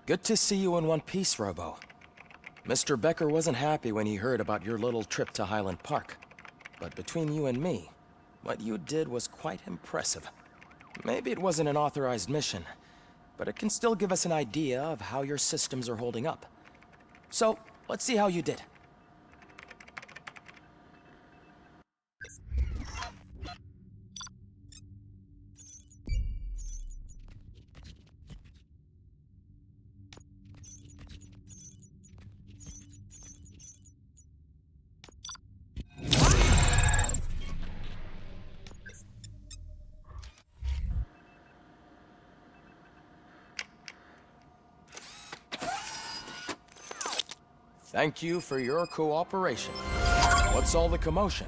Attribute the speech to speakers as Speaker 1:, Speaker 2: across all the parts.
Speaker 1: Good to see you in one piece, Robo. Mr. Becker wasn't happy when he heard about your little trip to Highland Park. But between you and me, what you did was quite impressive. Maybe it wasn't an authorized mission, but it can still give us an idea of how your systems are holding up. So, let's see how you did. Thank you for your cooperation. What's all the commotion?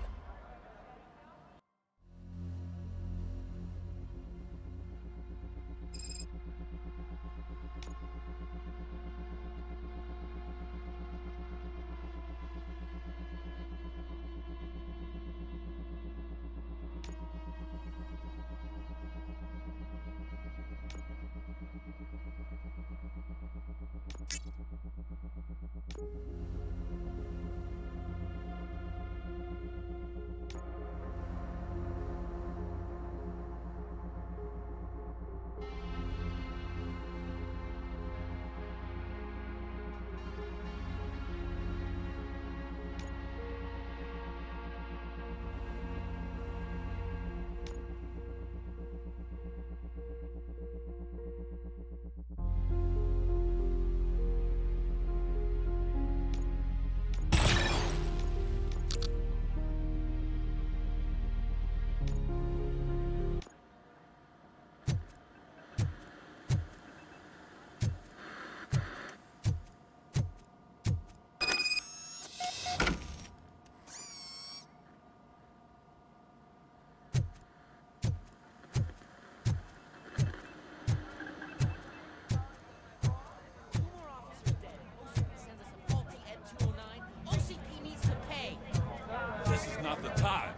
Speaker 2: Not the time.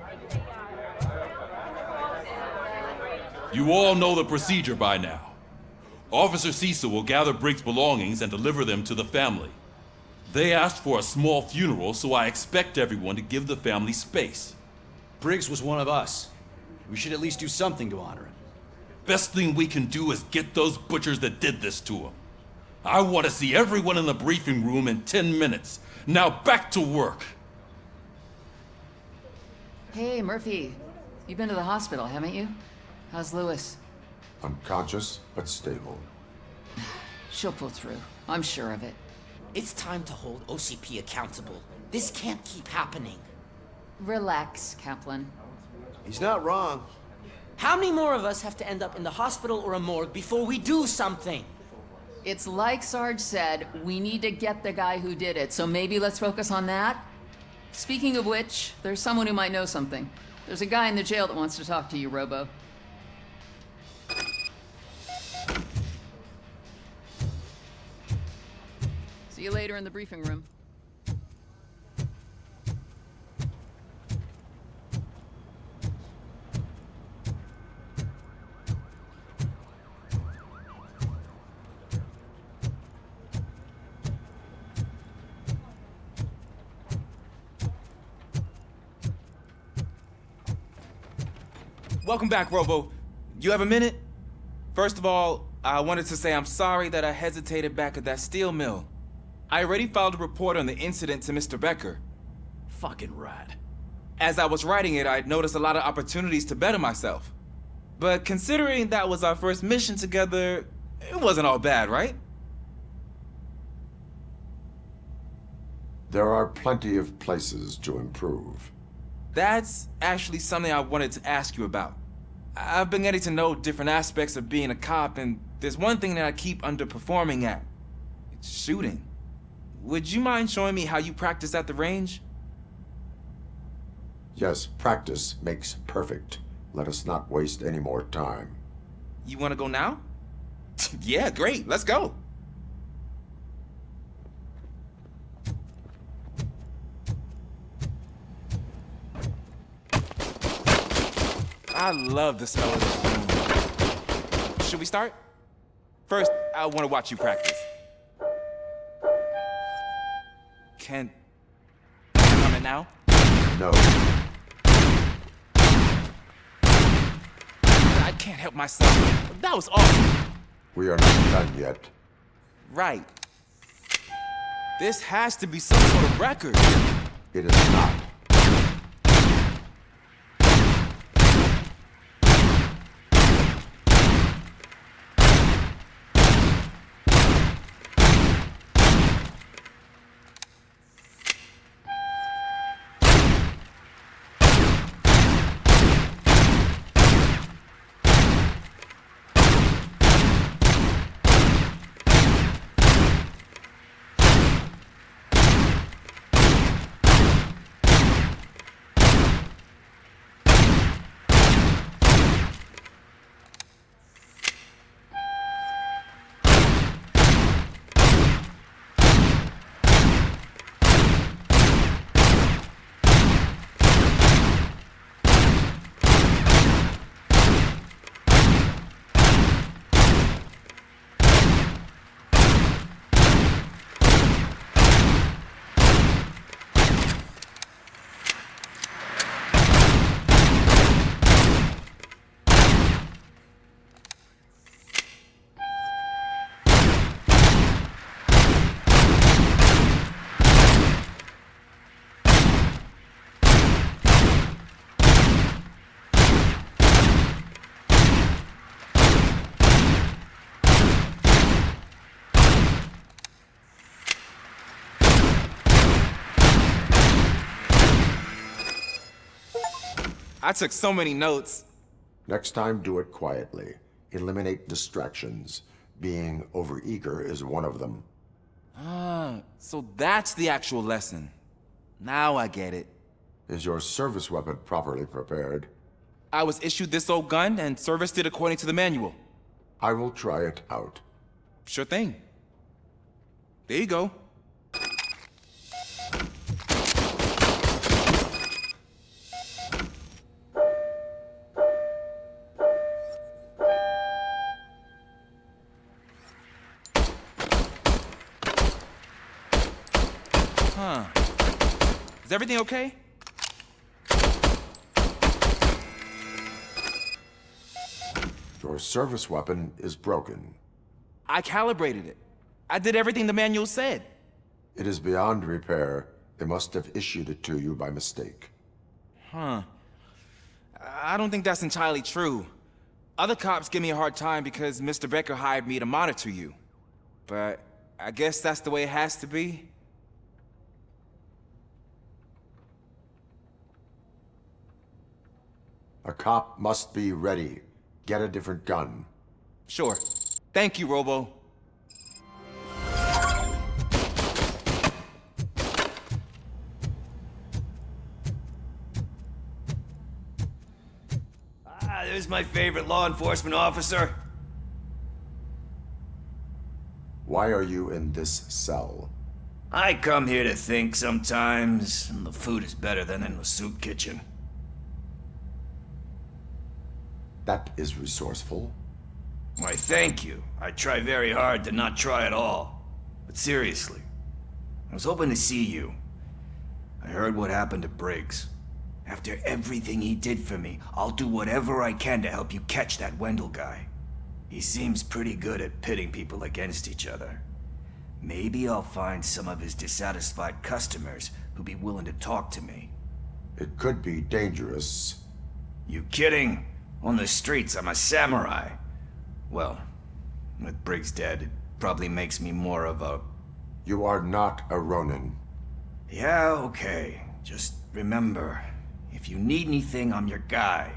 Speaker 2: You all know the procedure by now. Officer Cecil will gather Briggs' belongings and deliver them to the family. They asked for a small funeral, so I expect everyone to give the family space.
Speaker 3: Briggs was one of us. We should at least do something to honor him.
Speaker 2: Best thing we can do is get those butchers that did this to him. I want to see everyone in the briefing room in 10 minutes. Now back to work.
Speaker 4: Hey, Murphy. You've been to the hospital, haven't you? How's Lewis?
Speaker 5: Unconscious, but stable.
Speaker 4: She'll pull through. I'm sure of it.
Speaker 6: It's time to hold OCP accountable. This can't keep happening.
Speaker 4: Relax, Kaplan.
Speaker 7: He's not wrong.
Speaker 6: How many more of us have to end up in the hospital or a morgue before we do something?
Speaker 4: It's like Sarge said, we need to get the guy who did it, so maybe let's focus on that? Speaking of which, there's someone who might know something. There's a guy in the jail that wants to talk to you, Robo. See you later in the briefing room.
Speaker 8: Welcome back, Robo. You have a minute? First of all, I wanted to say I'm sorry that I hesitated back at that steel mill. I already filed a report on the incident to Mr. Becker.
Speaker 3: Fucking rad.
Speaker 8: As I was writing it, I noticed a lot of opportunities to better myself. But considering that was our first mission together, it wasn't all bad, right?
Speaker 5: There are plenty of places to improve.
Speaker 8: That's actually something I wanted to ask you about. I've been getting to know different aspects of being a cop, and there's one thing that I keep underperforming at. It's shooting. Would you mind showing me how you practice at the range?
Speaker 5: Yes, practice makes perfect. Let us not waste any more time.
Speaker 8: You want to go now? Yeah, great. Let's go. I love the smell of this room. Should we start? First, I want to watch you practice. Can I comment now?
Speaker 5: No.
Speaker 8: I can't help myself. That was awesome.
Speaker 5: We are not done yet.
Speaker 8: Right. This has to be some sort of record.
Speaker 5: It is not.
Speaker 8: I took so many notes.
Speaker 5: Next time, do it quietly. Eliminate distractions. Being overeager is one of them.
Speaker 8: So that's the actual lesson. Now I get it.
Speaker 5: Is your service weapon properly prepared?
Speaker 8: I was issued this old gun and serviced it according to the manual.
Speaker 5: I will try it out.
Speaker 8: Sure thing. There you go. Is everything okay?
Speaker 5: Your service weapon is broken.
Speaker 8: I calibrated it. I did everything the manual said.
Speaker 5: It is beyond repair. They must have issued it to you by mistake.
Speaker 8: I don't think that's entirely true. Other cops give me a hard time because Mr. Becker hired me to monitor you. But I guess that's the way it has to be.
Speaker 5: A cop must be ready. Get a different gun.
Speaker 8: Sure. Thank you, Robo.
Speaker 3: There's my favorite law enforcement officer.
Speaker 5: Why are you in this cell?
Speaker 3: I come here to think sometimes, and the food is better than in the soup kitchen.
Speaker 5: That is resourceful.
Speaker 3: Why, thank you. I try very hard to not try at all. But seriously, I was hoping to see you. I heard what happened to Briggs. After everything he did for me, I'll do whatever I can to help you catch that Wendell guy. He seems pretty good at pitting people against each other. Maybe I'll find some of his dissatisfied customers who'd be willing to talk to me.
Speaker 5: It could be dangerous.
Speaker 3: You kidding? On the streets, I'm a samurai. Well, with Briggs dead, it probably makes me more of a...
Speaker 5: You are not a Ronin.
Speaker 3: Yeah, okay. Just remember, if you need anything, I'm your guy.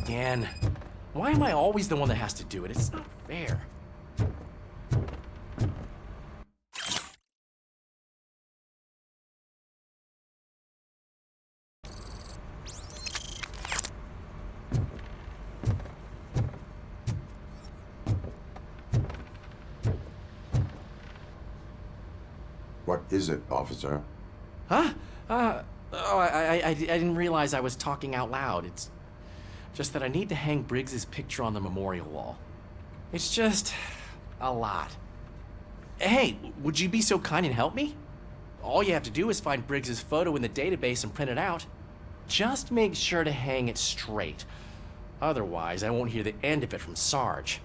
Speaker 9: again. Why am I always the one that has to do it? It's not fair.
Speaker 5: What is it, officer?
Speaker 9: Huh? I didn't realize I was talking out loud. It's just that I need to hang Briggs's picture on the memorial wall. It's just a lot. Hey, would you be so kind and help me? All you have to do is find Briggs's photo in the database and print it out. Just make sure to hang it straight. Otherwise, I won't hear the end of it from Sarge.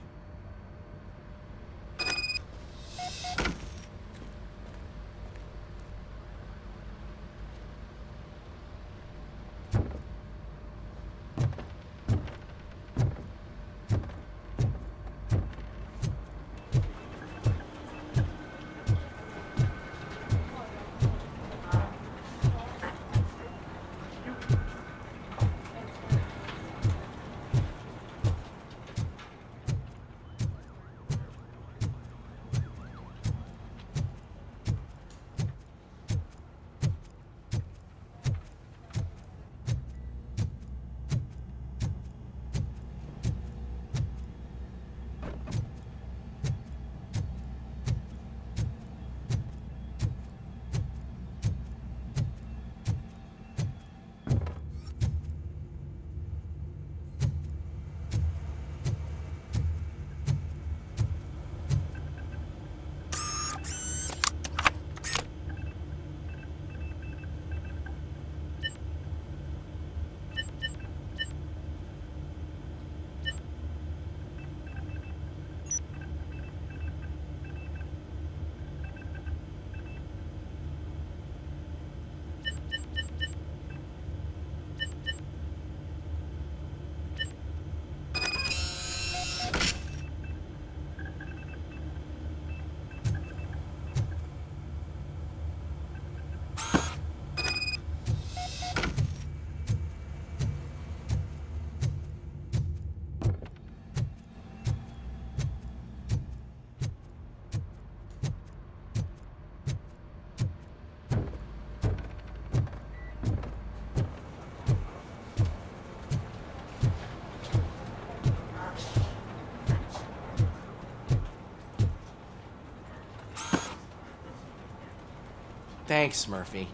Speaker 9: Thanks, Murphy.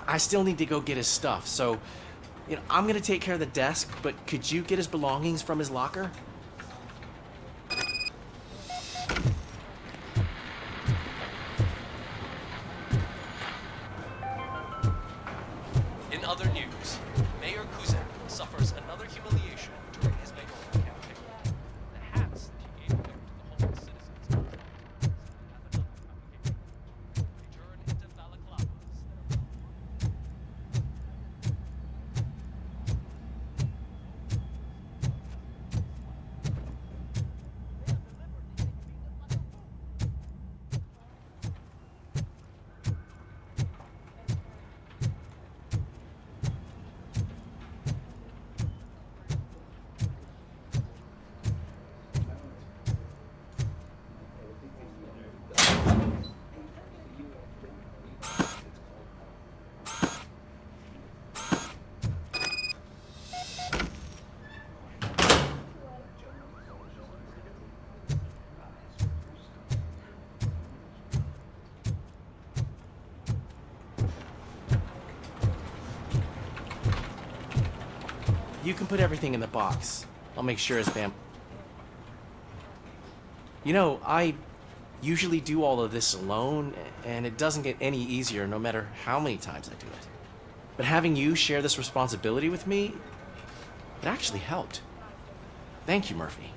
Speaker 9: I still need to go get his stuff, so, I'm gonna take care of the desk, but could you get his belongings from his locker?
Speaker 10: In other news, Mayor Kuzak suffers another humiliation during his mayoral campaign. The hats that he gave away to the homeless citizens have another complication. They turn into balaclavas that are
Speaker 9: You can put everything in the box. I'll make sure his I usually do all of this alone, and it doesn't get any easier no matter how many times I do it. But having you share this responsibility with me, it actually helped. Thank you, Murphy.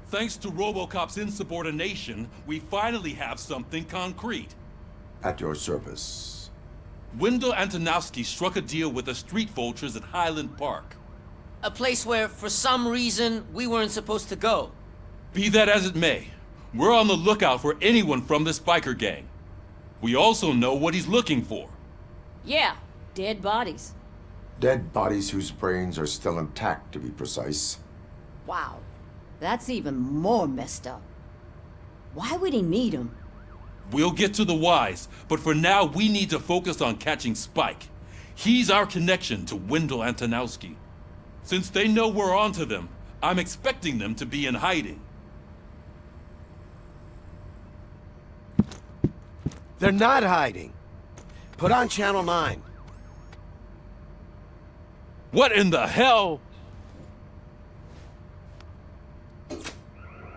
Speaker 2: Thanks to RoboCop's insubordination, we finally have something concrete.
Speaker 5: At your service.
Speaker 2: Wendell Antonowski struck a deal with the street vultures at Highland Park.
Speaker 6: A place where, for some reason, we weren't supposed to go.
Speaker 2: Be that as it may, we're on the lookout for anyone from this biker gang. We also know what he's looking for.
Speaker 11: Yeah, dead bodies.
Speaker 5: Dead bodies whose brains are still intact, to be precise.
Speaker 11: Wow, that's even more messed up. Why would he need them?
Speaker 2: We'll get to the whys, but for now we need to focus on catching Spike. He's our connection to Wendell Antonowski. Since they know we're onto them, I'm expecting them to be in hiding.
Speaker 7: They're not hiding. Put on Channel 9.
Speaker 2: What in the hell?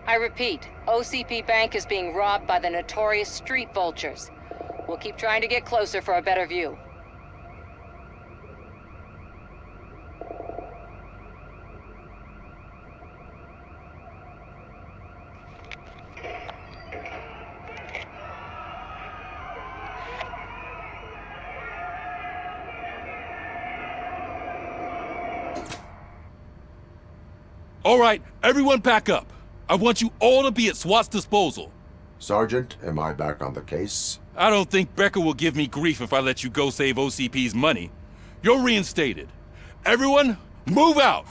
Speaker 12: I repeat, OCP Bank is being robbed by the notorious street vultures. We'll keep trying to get closer for a better view.
Speaker 2: All right, everyone back up. I want you all to be at SWAT's disposal.
Speaker 5: Sergeant, am I back on the case?
Speaker 2: I don't think Becker will give me grief if I let you go save OCP's money. You're reinstated. Everyone, move out!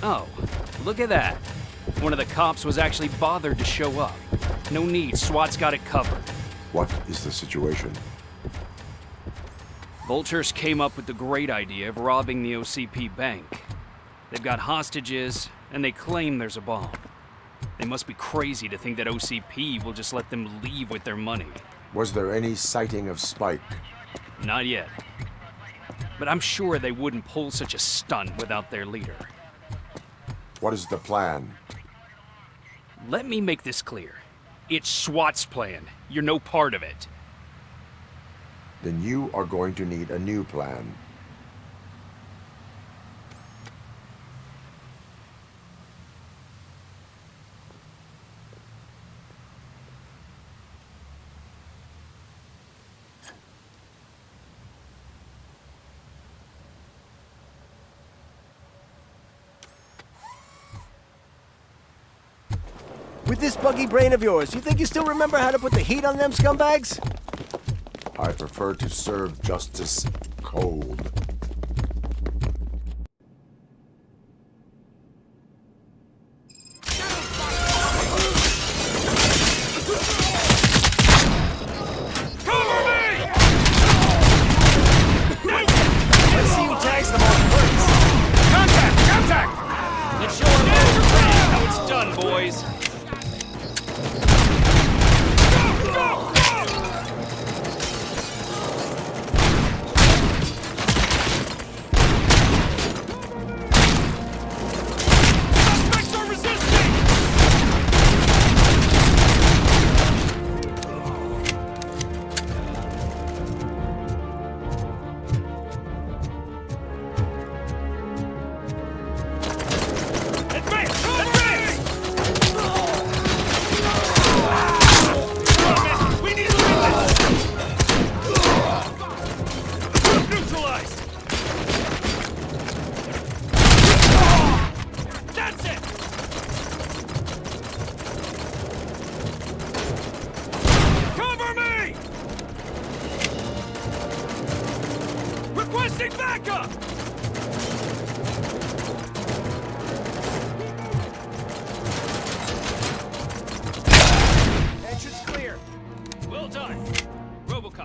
Speaker 13: Oh, look at that. One of the cops was actually bothered to show up. No need, SWAT's got it covered.
Speaker 5: What is the situation?
Speaker 13: Vultures came up with the great idea of robbing the OCP bank. They've got hostages, and they claim there's a bomb. They must be crazy to think that OCP will just let them leave with their money.
Speaker 5: Was there any sighting of Spike?
Speaker 13: Not yet. But I'm sure they wouldn't pull such a stunt without their leader.
Speaker 5: What is the plan?
Speaker 13: Let me make this clear. It's SWAT's plan. You're no part of it.
Speaker 5: Then you are going to need a new plan.
Speaker 7: With this buggy brain of yours, you think you still remember how to put the heat on them scumbags?
Speaker 5: I prefer to serve justice cold.
Speaker 7: Let's see who tags the most bricks.
Speaker 13: Contact! Let's show them how it's done, boys.
Speaker 2: Requesting backup!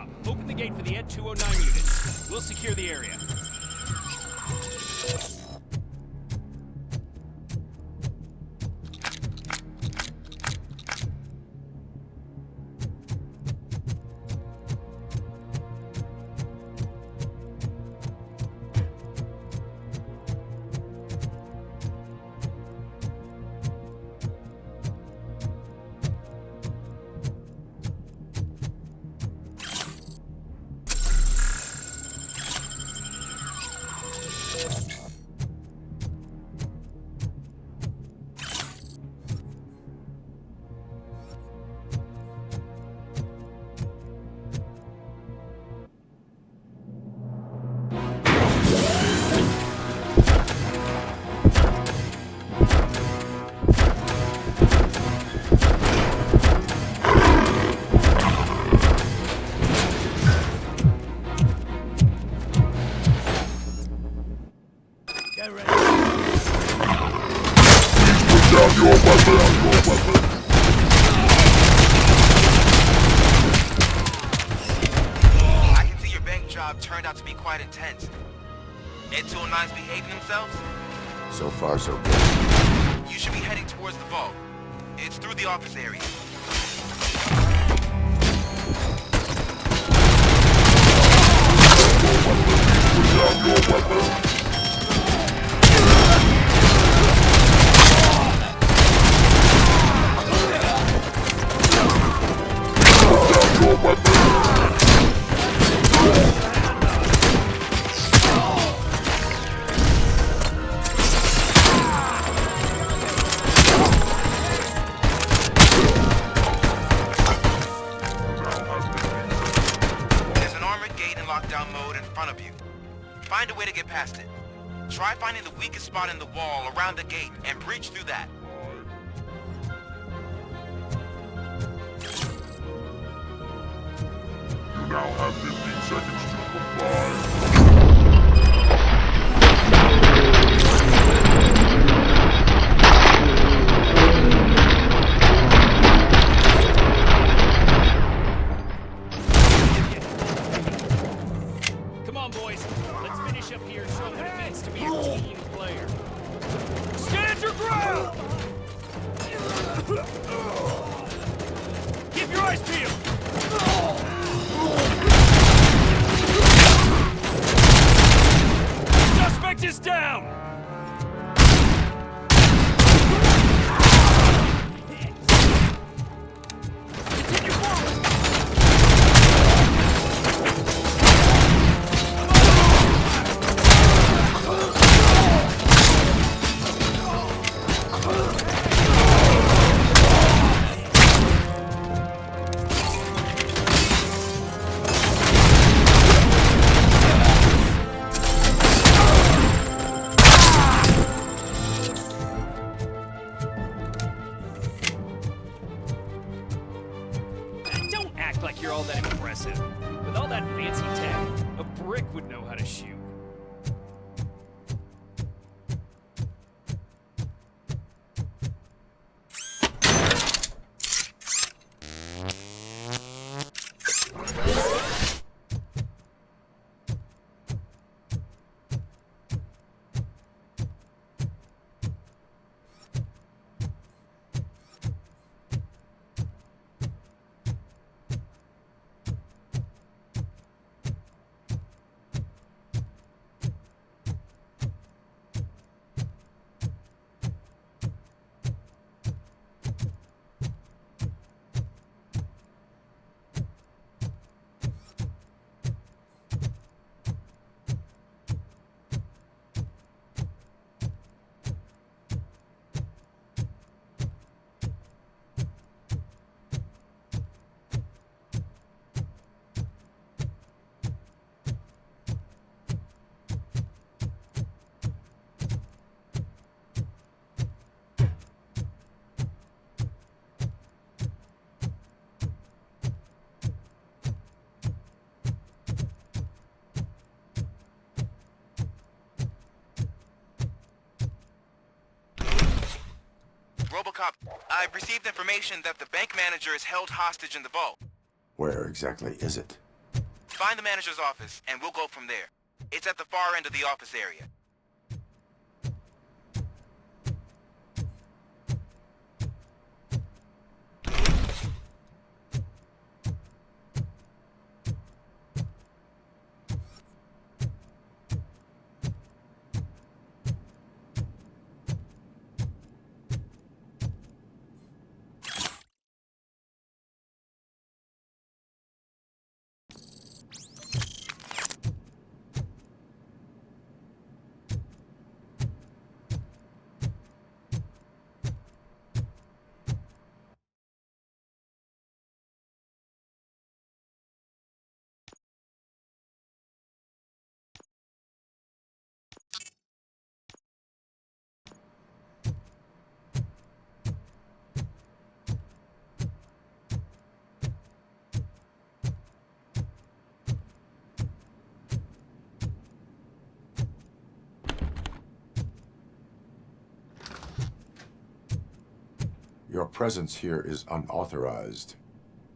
Speaker 13: RoboCop. Open the gate for the Ed 209 units. We'll secure the area.
Speaker 14: I can see your bank job turned out to be quite intense. Ed 209's behaving themselves?
Speaker 5: So far, so good.
Speaker 14: You should be heading towards the vault. It's through the office area. There's an armored gate in lockdown mode in front of you. Find a way to get past it. Try finding the weakest spot in the wall around the gate and breach through that.
Speaker 15: You now have 15 seconds to comply.
Speaker 13: Come on, boys. Let's finish up here and show them what it means to be a team player. Stand your ground! Keep your eyes peeled! Suspect is down! Continue forward! Don't act like you're all that impressive. With all that fancy tech, a brick would know how to shoot.
Speaker 14: RoboCop, I've received information that the bank manager is held hostage in the vault.
Speaker 5: Where exactly is it?
Speaker 14: Find the manager's office, and we'll go from there. It's at the far end of the office area.
Speaker 5: Your presence here is unauthorized.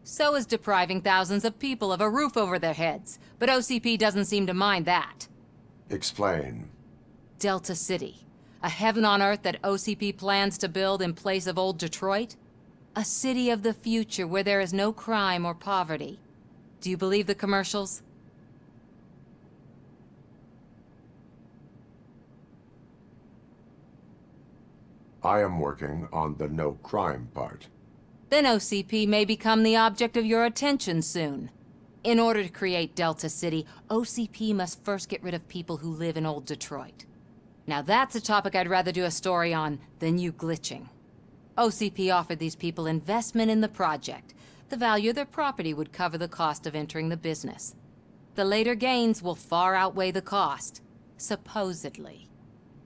Speaker 11: So is depriving thousands of people of a roof over their heads. But OCP doesn't seem to mind that.
Speaker 5: Explain.
Speaker 11: Delta City. A heaven on earth that OCP plans to build in place of old Detroit? A city of the future where there is no crime or poverty. Do you believe the commercials?
Speaker 5: I am working on the no crime part.
Speaker 11: Then OCP may become the object of your attention soon. In order to create Delta City, OCP must first get rid of people who live in old Detroit. Now that's a topic I'd rather do a story on than you glitching. OCP offered these people investment in the project. The value of their property would cover the cost of entering the business. The later gains will far outweigh the cost, supposedly.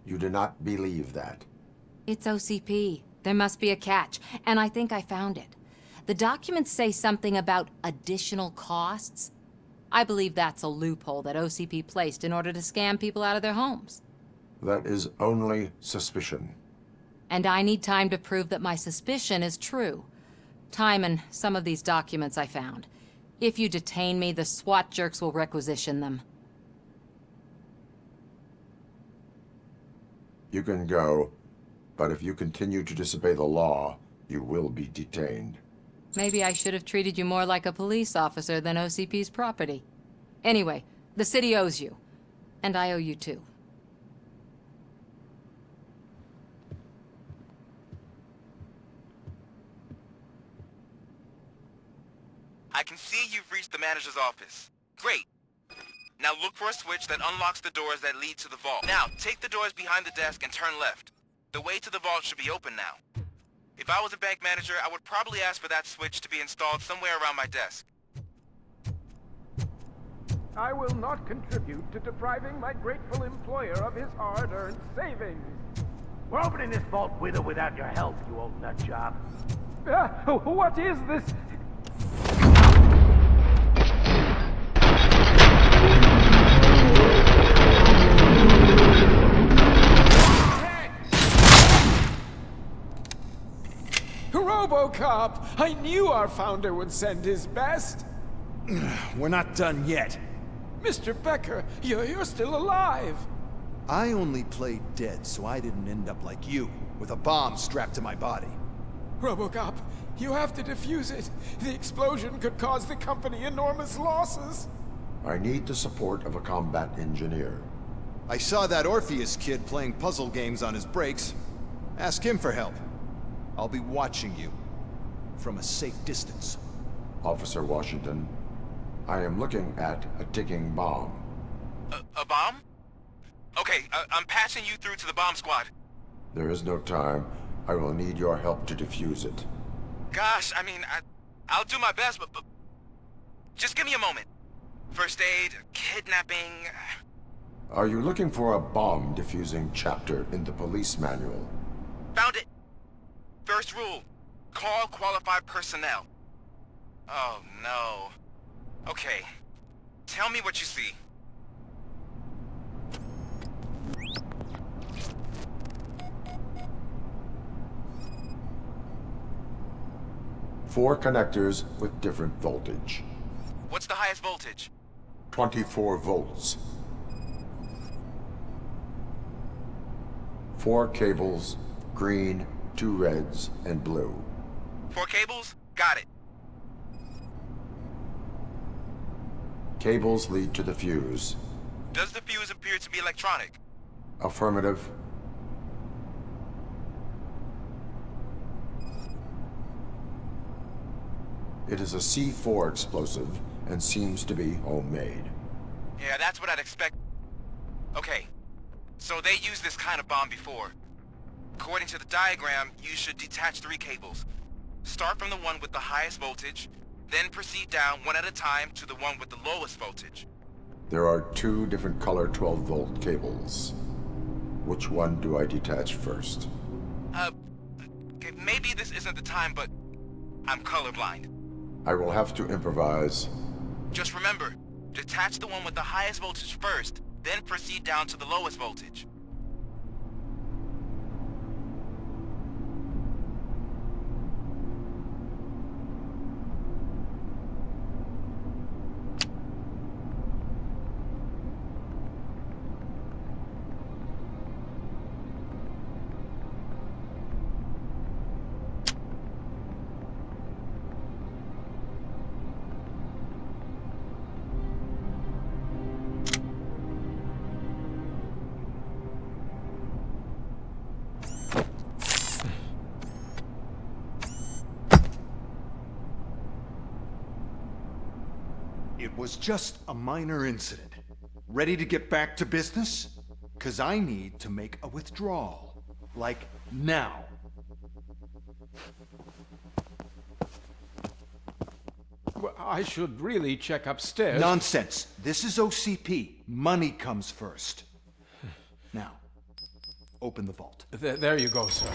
Speaker 5: You do not believe that.
Speaker 11: It's OCP. There must be a catch, and I think I found it. The documents say something about additional costs. I believe that's a loophole that OCP placed in order to scam people out of their homes.
Speaker 5: That is only suspicion.
Speaker 11: And I need time to prove that my suspicion is true. Time and some of these documents I found. If you detain me, the SWAT jerks will requisition them.
Speaker 5: You can go, but if you continue to disobey the law, you will be detained.
Speaker 11: Maybe I should have treated you more like a police officer than OCP's property. Anyway, the city owes you. And I owe you too.
Speaker 14: I can see you've reached the manager's office. Great. Now look for a switch that unlocks the doors that lead to the vault. Now, take the doors behind the desk and turn left. The way to the vault should be open now. If I was a bank manager, I would probably ask for that switch to be installed somewhere around my desk.
Speaker 16: I will not contribute to depriving my grateful employer of his hard-earned savings.
Speaker 17: We're opening this vault with or without your help, you old nutjob.
Speaker 16: What is this? RoboCop! I knew our founder would send his best.
Speaker 18: We're not done yet.
Speaker 16: Mr. Becker, you're still alive.
Speaker 18: I only played dead so I didn't end up like you, with a bomb strapped to my body.
Speaker 16: RoboCop, you have to defuse it. The explosion could cause the company enormous losses.
Speaker 5: I need the support of a combat engineer.
Speaker 18: I saw that Orpheus kid playing puzzle games on his breaks. Ask him for help. I'll be watching you. From a safe distance.
Speaker 5: Officer Washington, I am looking at a ticking bomb.
Speaker 14: A bomb? Okay, I'm passing you through to the bomb squad.
Speaker 5: There is no time. I will need your help to defuse it.
Speaker 14: Gosh, I mean, I'll do my best, but just give me a moment. First aid, kidnapping...
Speaker 5: Are you looking for a bomb defusing chapter in the police manual?
Speaker 14: Found it! First rule, call qualified personnel. Oh no. Okay, tell me what you see.
Speaker 5: Four connectors with different voltage.
Speaker 14: What's the highest voltage?
Speaker 5: 24 volts. 4 cables, green, 2 reds, and blue.
Speaker 14: 4 cables? Got it.
Speaker 5: Cables lead to the fuse.
Speaker 14: Does the fuse appear to be electronic?
Speaker 5: Affirmative. It is a C4 explosive and seems to be homemade.
Speaker 14: Yeah, that's what I'd expect. Okay, so they used this kind of bomb before. According to the diagram, you should detach 3 cables. Start from the one with the highest voltage, then proceed down one at a time to the one with the lowest voltage.
Speaker 5: There are 2 different color 12-volt cables. Which one do I detach first?
Speaker 14: Okay, maybe this isn't the time, but I'm colorblind.
Speaker 5: I will have to improvise.
Speaker 14: Just remember, detach the one with the highest voltage first, then proceed down to the lowest voltage.
Speaker 18: It was just a minor incident. Ready to get back to business? 'Cause I need to make a withdrawal. Like, now.
Speaker 16: Well, I should really check upstairs.
Speaker 18: Nonsense. This is OCP. Money comes first. Now, open the vault.
Speaker 16: There you go, sir.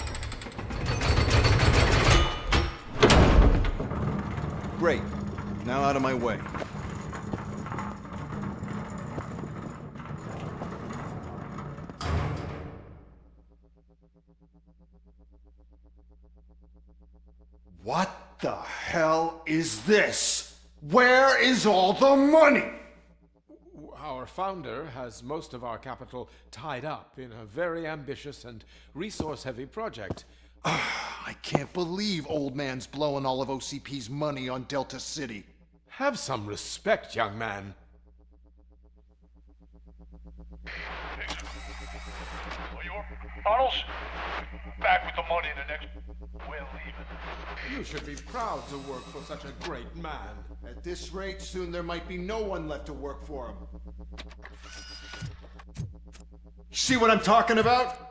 Speaker 18: Great. Now out of my way. What the hell is this? Where is all the money?
Speaker 16: Our founder has most of our capital tied up in a very ambitious and resource-heavy project.
Speaker 18: I can't believe old man's blowing all of OCP's money on Delta City.
Speaker 16: Have some respect, young man.
Speaker 15: Arnold's back with the money in the next... We're leaving.
Speaker 16: You should be proud to work for such a great man.
Speaker 18: At this rate, soon there might be no one left to work for him. See what I'm talking about?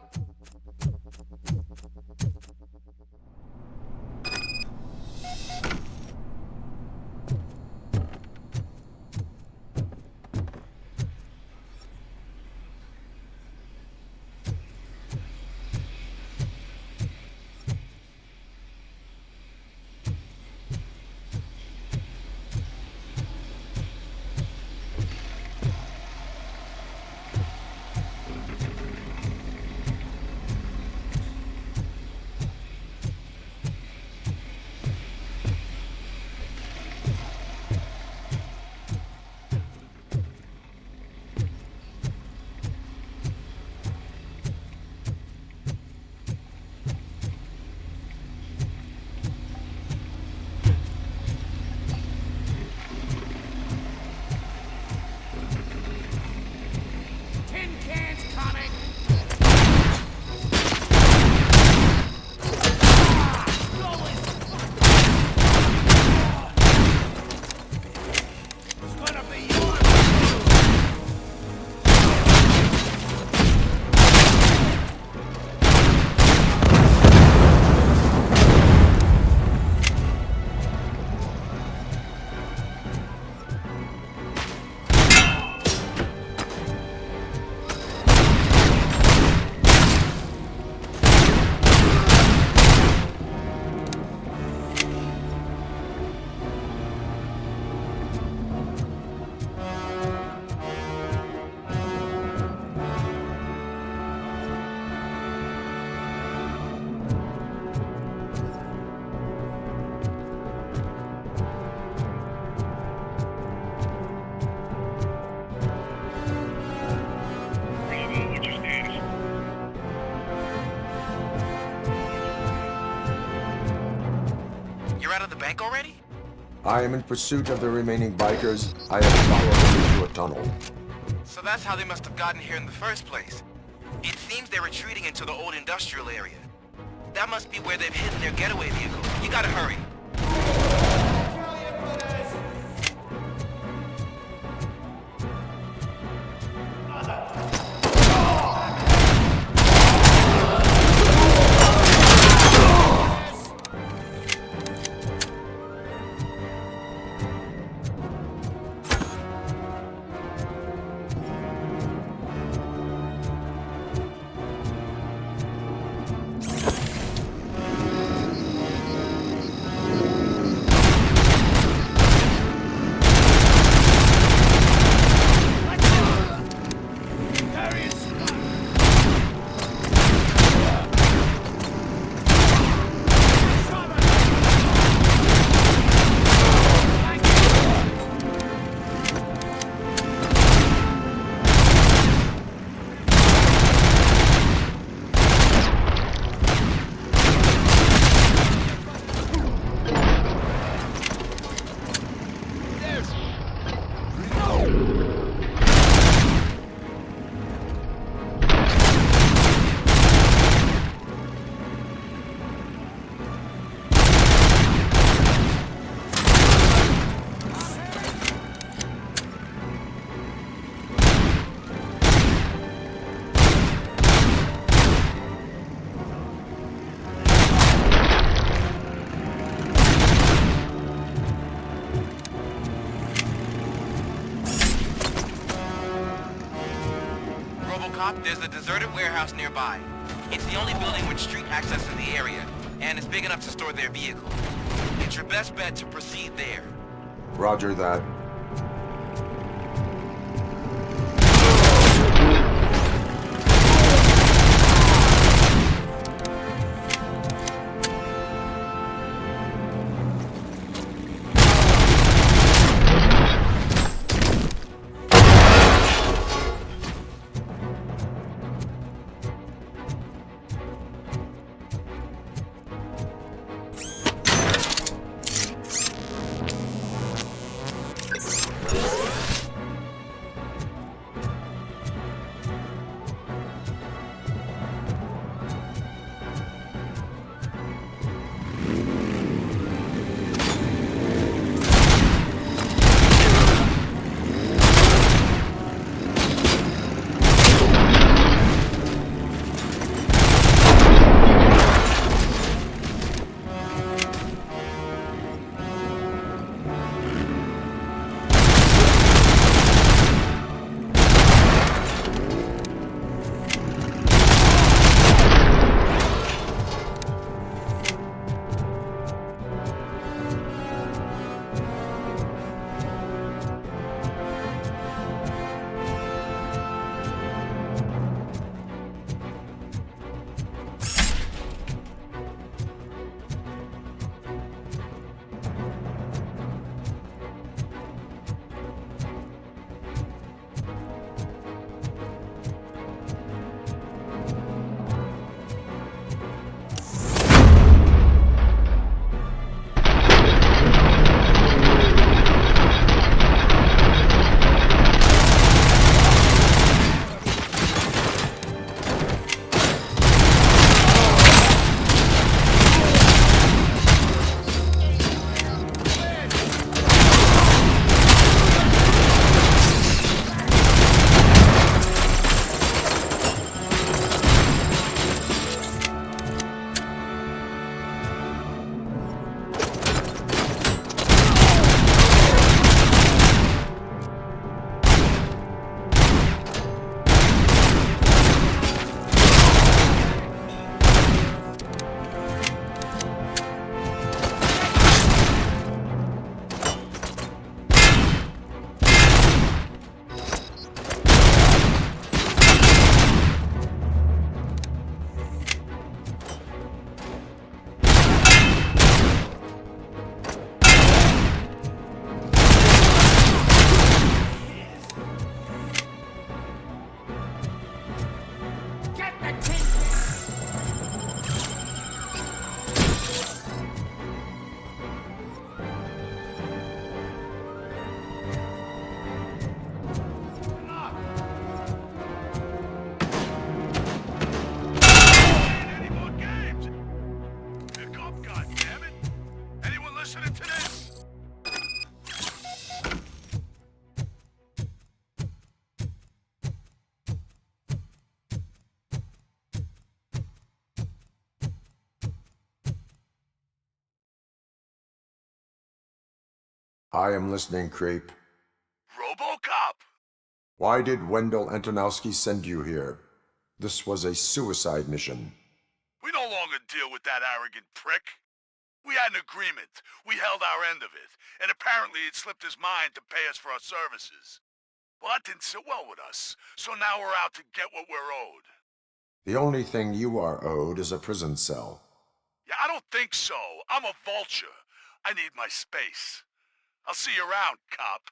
Speaker 14: of the bank already?
Speaker 5: I am in pursuit of the remaining bikers. I have followed them into a tunnel.
Speaker 14: So that's how they must have gotten here in the first place. It seems they're retreating into the old industrial area. That must be where they've hidden their getaway vehicle. You gotta hurry. RoboCop, there's a deserted warehouse nearby. It's the only building with street access in the area, and it's big enough to store their vehicle. It's your best bet to proceed there.
Speaker 5: Roger that.
Speaker 15: listening to this?
Speaker 5: I am listening, creep.
Speaker 15: RoboCop!
Speaker 5: Why did Wendell Antonowski send you here? This was a suicide mission.
Speaker 15: We no longer deal with that arrogant prick. We had an agreement. We held our end of it, and apparently it slipped his mind to pay us for our services. Well, that didn't sit well with us, so now we're out to get what we're owed.
Speaker 5: The only thing you are owed is a prison cell.
Speaker 15: Yeah, I don't think so. I'm a vulture. I need my space. I'll see you around, cop.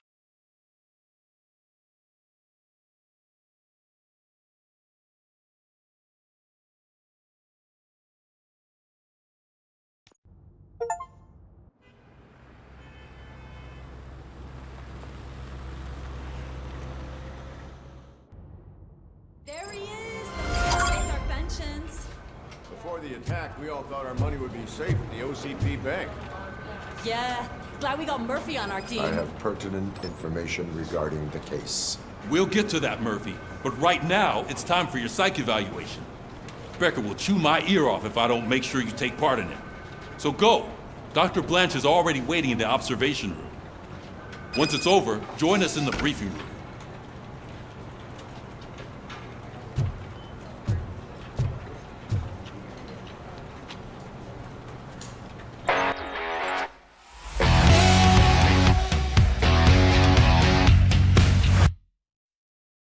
Speaker 19: There he is! Our pensions.
Speaker 20: Before the attack, we all thought our money would be safe at the OCP bank.
Speaker 19: Yeah, glad we got Murphy on our team.
Speaker 5: I have pertinent information regarding the case.
Speaker 2: We'll get to that, Murphy. But right now, it's time for your psych evaluation. Becker will chew my ear off if I don't make sure you take part in it. So go. Dr. Blanche is already waiting in the observation room. Once it's over, join us in the briefing room.